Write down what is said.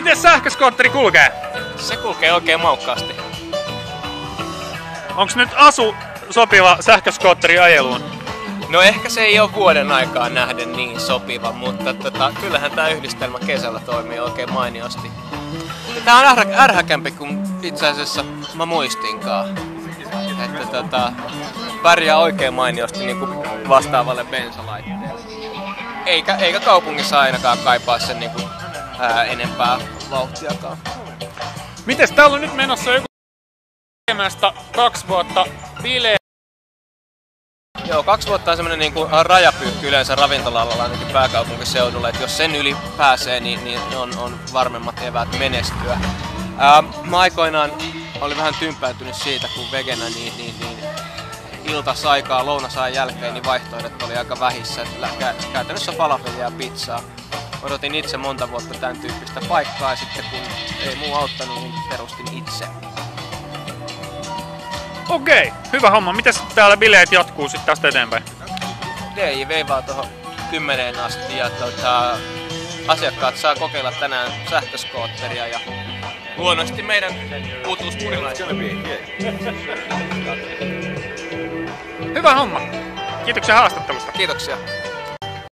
miten sähköskootteri kulkee? Se kulkee oikein maukkaasti. Onks nyt asu sopiva sähköskootteri ajeluun? No ehkä se ei ole vuoden aikaan nähden niin sopiva, mutta kyllähän tää yhdistelmä kesällä toimii oikein mainiosti. Tää on ärhäkämpi kuin itse asiassa mä muistinkaan. Että pärjää oikein mainiosti niin kuin vastaavalle bensalaitteelle. Eikä kaupungissa ainakaan kaipaa sen niin kuin, enempää vauhtiakaan. Mites täällä on nyt menossa joku tekemästä 2 vuotta bileä? Joo, 2 vuotta on semmonen niinku rajapyykki yleensä ravintola-alalla ainakin pääkaupunkiseudulla, että jos sen yli pääsee, niin on varmemmat eväät menestyä. Mä aikoinaan olin vähän tympääntynyt siitä, kun vegenä niin iltasaikaa, lounasajan jälkeen, niin vaihtoehdot oli aika vähissä. Käytännössä falafelia ja pizzaa. Odotin itse monta vuotta tämän tyyppistä paikkaa ja sitten kun ei muu auttanut, niin perustin itse. Okei, hyvä homma. Mitäs täällä bileet jatkuu sitten tästä eteenpäin? DJ veivaa tuohon 10 asti ja asiakkaat saa kokeilla tänään sähköskootteria ja luonnollisesti meidän uutuuspurilaisia. Hyvä homma. Kiitoksia haastattelusta. Kiitoksia.